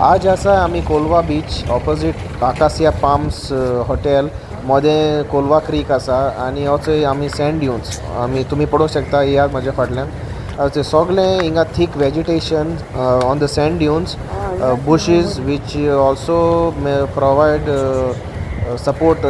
आज आसा आमी Colva beach opposite Acacia Palms hotel मध्ये कोलवा क्रीक आसा आनी हो चंय आमी सँड ड्यून्स आमी तुमी पळोवंक शकता या म्हाज्या फाटल्यान ते सगळें हिंगा thick vegetation on the sand dunes bushes which also provide support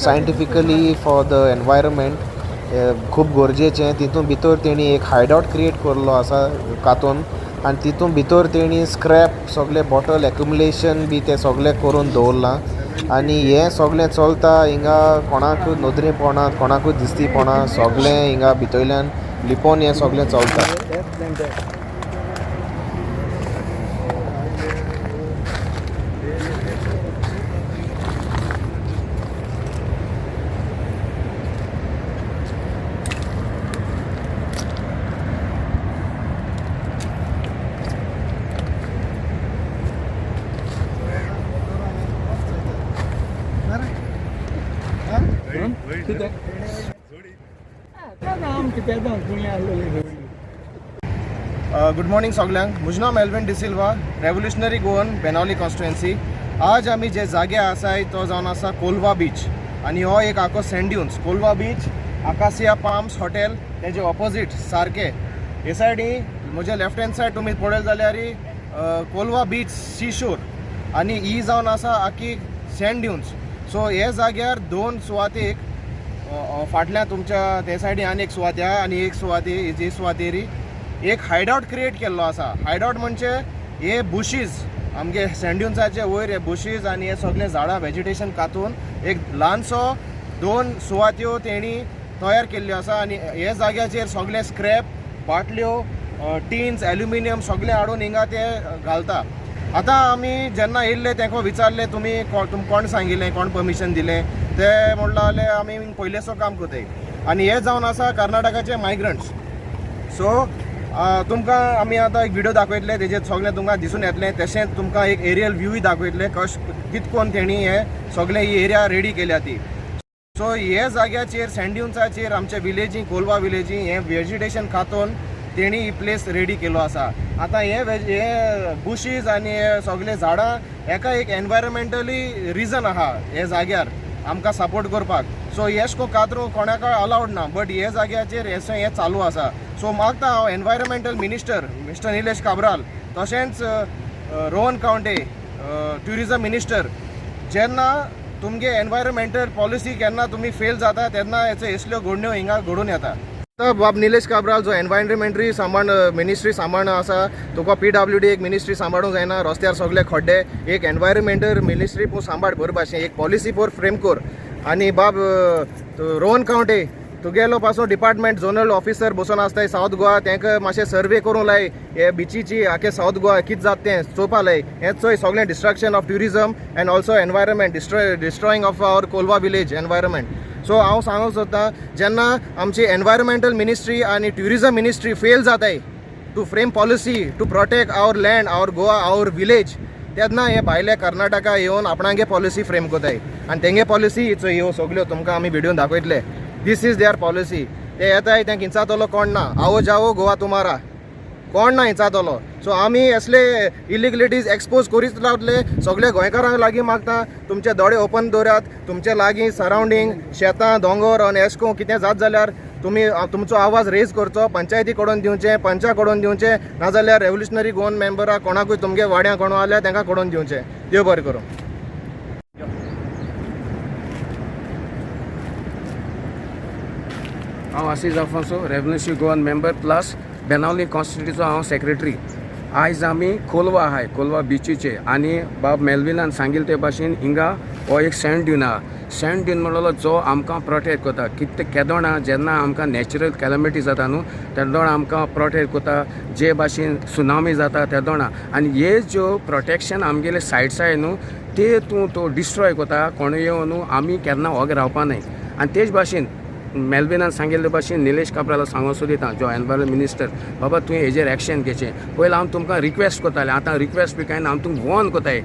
scientifically for the environment खूब गरजेचें तितून भितर तेणी एक हायडआउट क्रिएट केल्लो आसा कातून आनी तितून भितर तेणी स्क्रॅप सगळे बॉटल एक्युमुलेशन बी ते सगळे करून दवरलां आनी हें सगळें चलता हिंगा कोणाकूय नदरेपणां कोणाकूय दिसतीपणां सगळें हिंगा भितरल्यान लिपोवन हें सगळें चलता. गुड मॉर्निंग सगळ्यांक. म्हजें नांव Melvin D'Silva, revolutionary Goan Benaulim constituency. आज आमी जे जागे आसाय तो जावन आसा कोलवा बीच आनी हो एक आखो sand dunes. Colva beach Acacia Palms hotel तेजे ऑपोजीट सारके हे सायडी म्हज्या लेफ्ट हँड सायड तुमी पळयत जाल्यार कोलवा बीच सी शोर आनी ही जावन आसा आखी सँड ड्यून्स. सो हे जाग्यार दोन सुवातेक फाटल्या तुमच्या ते सायडी आनी एक सुवात आहा आनी एक सुवाती जी सुवातेरी एक हायडआउट क्रिएट केल्लो आसा. हायडआउट म्हणजे हे बुशीज आमगे सँड ड्यून्साचे वयर हे बुशीज आनी हे सगळे झाडां वेजिटेशन कातून एक ल्हानसो दोन सुवात्यो तेणी तयार केल्ल्यो आसा आनी हे जाग्याचेर सगळे स्क्रॅप बाटल्यो टिन्स एल्युमिनियम सगळे हाडून हिंगा ते घालता. आतां आमी जेन्ना येयल्ले तांकां विचारलें तुमी कोण सांगिल्लें कोण परमिशन दिलें ते म्हणलें जाल्यार आमी पयलेसो काम करताय आनी हे जावन आसा कर्नाटकाचे मायग्रंट्स. सो तुमकां आमी आतां एक व्हिडिओ दाखयतले तेजेर सगळें तुमकां दिसून येतलें. तशेंच तुमकां एक एरियल व्ह्यूय दाखयतले कितकोन तेणी हे सगळें ही एरिया रेडी केल्या ती. सो हे जाग्याचेर सँड ड्यून्साचेर आमच्या विलेजी कोलवा विलेजी हे वेजिटेशन खातून तेणी ही प्लेस रेडी केलो आसा. आतां हे बुशीज आनी हे सगळे झाडां हेका एक एनवायरमेंटली रिजन आहा हे जाग्यार आमकां सपोर्ट करपाक. सो येशको कातरूं कोणाका अलावड ना बट हे जाग्याचेर हे चालू आसा. सो मागता हांव environmental minister mister Nilesh Cabral तशेंच रोहन कावंटे ट्युरिजम मिनिस्टर जेन्ना तुमगे एनवायरमेंटल पॉलिसी केन्ना तुमी फेल जाता तेन्ना हेचो असल्यो घडण्यो हिंगा घडून येता. बाब निलेश काब्राल जो एनवायरमेंटरी मिनिस्ट्री सांबाळना आसा तुका PWD एक मिनिस्ट्री सांबाळूंक जायना. रस्त्यार सगळे खड्डे एक एनवायरमेंटल मिनिस्ट्री पळय सांबाळ बरे भाशेन एक पॉलिसी पळय फ्रेम कर. आनी बाब रोहन कावंटे तुगेलो पासून डिपार्टमेंट झोनल ऑफिसर बसून आसताय सावथ गोवा तांकां मातशें सर्वे करूंक लाय हे बिचीची आखे सावथ गोवा कितें जाता तें चोवपा लाय. हें चोय सगळें destruction of tourism and also environment destroying of our Colva village environment. So हांव सांगूंक सोदतां जेन्ना आमची एनवायरमेंटल मिनिस्ट्री आनी ट्युरिजम मिनिस्ट्री फेल जाताय to frame policy to protect our land our Goa our village तेन्ना हे भायले कर्नाटका येवन आपणागे पॉलिसी फ्रेम कोताय आनी तेंगे पॉलिसी ह्यो सगळ्यो तुमकां आमी व्हिडिओन दाखयतले. This is their policy. ते येताय तेंक इंचातलो कोण ना. आवो जावो गोवा तुमारा कोण ना इंचातलो. सो आमी असले इलिगलिटीज एक्सपोज करीत रावतले. सगळे गोंयकारांक लागीं मागता तुमचे दोळे ओपन दवरात. तुमचे लागीं सरावंडींग शेतां दोंगर आनी एशको कितें जात जाल्यार तुमी तुमचो आवाज रेज करचो. पंचायती कडून दिवचें पंचा कडून दिवचें नाजाल्यार रेव्होल्युशनरी गोवन मेंबरां कोणाकूय तुमगे वाड्यां कोण आल्या तांकां कडून दिवचें. देव बरें करूं. हांव Assis Alphonso revolutionary Goan member plus Benaulim कॉन्स्टिट्युन्सीचो हांव सेक्रेटरी. आयज आमी कोलवा आहाय कोलवा बिचीचे आनी बाब मेल्विनान सांगिल्ले ते भाशेन हिंगा हो एक सँड ड्यून आहा. सँड ड्यून म्हणलो जो आमकां प्रोटेक्ट करता. केदोणा जेन्ना आमकां नॅचरल कॅलमिटी जाता न्हू तेदोणा आमकां प्रोटेक्ट करता. जे भाशेन सुनामी जाता तेदोणा आनी हे ज्यो प्रोटेक्शन आमगेले सायड्स आहाय न्हू ते तूं तो डिस्ट्रॉय करता कोण येवन न्हू आमी केन्ना वोग रावपा न्हय. आनी तेच भाशेन मेल्विनान सांगिल्ले भाशेन निलेश काब्राला सांगूंक सोदिता जो एनवायरमेंट मिनिस्टर बाबा तुवें हेजेर एक्शन घेवचें. पयलीं हांव तुमकां रिक्वेस्ट करतालें आतां रिक्वेस्ट बी कांय ना हांव तुमकां वॉर्न कोताय.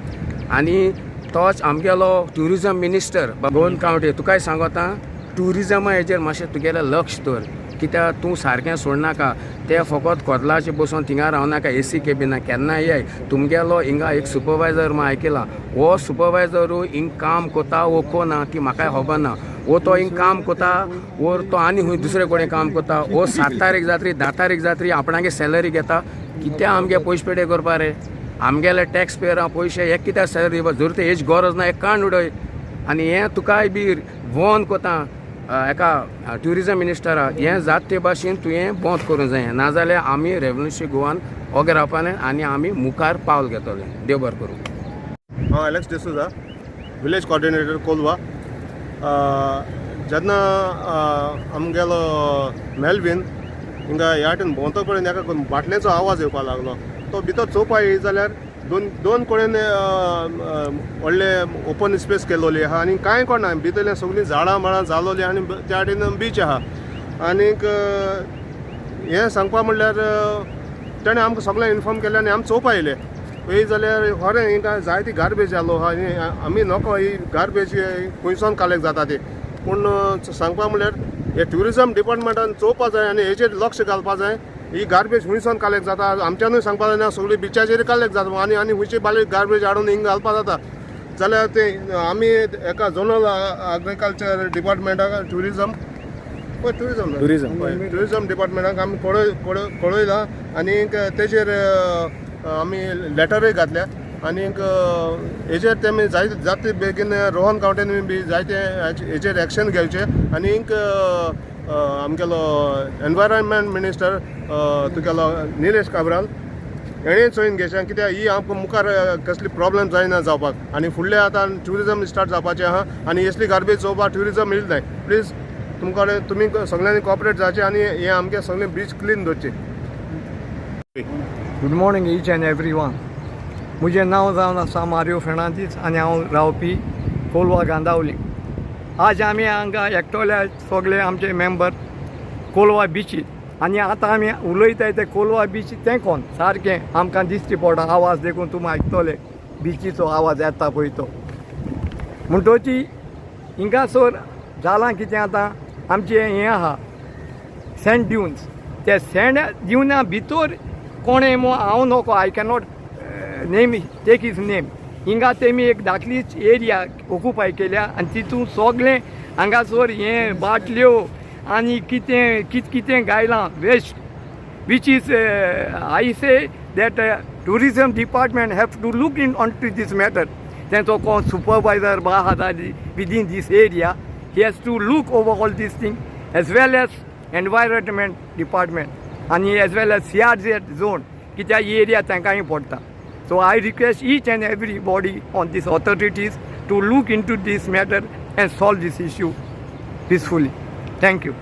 आनी तोच आमगेलो ट्युरिजम मिनिस्टर रोहन कावंटे तुकाय सांगता ट्युरिजमा हेजेर मातशें तुगेलें लक्ष दवर कित्याक तूं सारकें सोडनाका ते फकत कोतलाचे बसून थिंगा रावनाका AC केबिना केन्ना येय तुमगेलो हिंगा एक सुपरवायझर म्हूण आयकला वो सुपरवायझरू हिंग काम कोता वो कोना ती म्हाका खबर ना वो तो हिंग काम कोता वो तो आनी खूंय दुसरे कडेन काम कोता वो 7 तारीख जात्री 10 तारीख जात्री आपणागे सॅलरी घेता कित्या आमगे पयशे पेडे करपा रे आमगेले टॅक्स पेयरां पयशे हे कित्याक सॅलरी दिवपा जर ते हेच गरज ना एक कांड उडय आनी हें तुकाय बी वोन कोता एका ट्युरिजम मिनिस्टरा हें जात ते भाशेन तुवें बंद करूंक जाय नाजाल्यार आमी रेव्होल्युशनरी गोवान ओगे रावपाले आनी आमी मुखार पावल घेतले देव बरें करूं हांव Alex D'Souza village coordinator Kolwa जेन्ना आमगेलो मेल्विन हिंगा ह्या वाटेन भोंवतो कडेन एका बाटलेचो आवाज येवपाक लागलो तो भितर चोवपा येयी जाल्यार दोन कडेन व्हडले ओपन स्पेस केलोली आहा आनी कांय कोणा भितरले सगळीं झाडां माडां जालोली आनी त्या वाटेन बीच आहा आनीक हें सांगपा म्हणल्यार तेणें आमकां सगळें इन्फॉर्म केलें आनी आमी चोवपा येयले पळय जाल्यार खरें हिंगा जायती गार्बेज आलो आहा आनी आमी नोको ही गार्बेज खंयसून कलेक्ट जाता ती पूण सांगपा म्हणल्यार हे ट्युरिजम डिपार्टमेंटान चोवपा जाय आनी हेचेर लक्ष घालपा जाय ही गार्बेज खंयसून कलेक्ट जाता आमच्यानूय सांगपा जायना सगळी बिचाचेर कलेक्ट जाता आनी खंयची बारीक गार्बेज हाडून हिंगा घालपा जाता जाल्यार ते आमी एका झोनल एग्रीकल्चर डिपार्टमेंटाक ट्युरिजम डिपार्टमेंटाक आमी कळयलां आनी तेजेर आमी लेटरूय घातल्या आनीक हेजेर तेमी जाता बेगीन रोहन कावंटीनी बी जायते हेजेर एक्शन घेवचें आनीक आमगेलो एनवायरमेंट मिनिस्टर तुगेलो निलेश काब्राल हेणें चोयन घेवचें कित्याक ही आमकां मुखार कसली प्रॉब्लेम जायना जावपाक आनी फुडलें आतां ट्युरिजम स्टार्ट जावपाचें आहा आनी असली गार्बेज चोवपाक ट्युरिजम येयलें नाय प्लीज तुमी सगळ्यांनी कॉपरेट जावचें आनी हें आमगे सगळें बीच क्लीन दवरचें good morning each end every one म्हजें नांव जावन आसा मारियो फेर्नांदीस आनी हांव रावपी कोलवा गांदावली आज आमी हांगा एकटोले सगळे आमचे मेंबर कोलवा बीचीत आनी आतां आमी उलयताय ते कोलवा बीच तें कोण सारकें आमकां दिश्टी पडटा आवाज देखून तुमी आयकतले बिचीचो आवाज येता पळय तो म्हणटोची हिंगासर जालां कितें आतां आमचें हें आहा सँड ड्युन्स ते सँड ड्युना भितर कोणें हांव नोको I cannot name take his name हिंगा तेमी एक धाकलीच एरिया ऑक्युपाय केल्या आनी तितून सगळें हांगासर हें बाटल्यो आनी कितें गायलां waste which is I say that tourism department have to look in on to this matter तेंचो कोण सुपरवायझर बा आहा within this area he has to look over all this thing as well as environment department आनी as well as CRZ zone कित्याक ही area तांकांय पडटा. So I request each and everybody on these authorities to look into this matter and solve this issue peacefully. Thank you.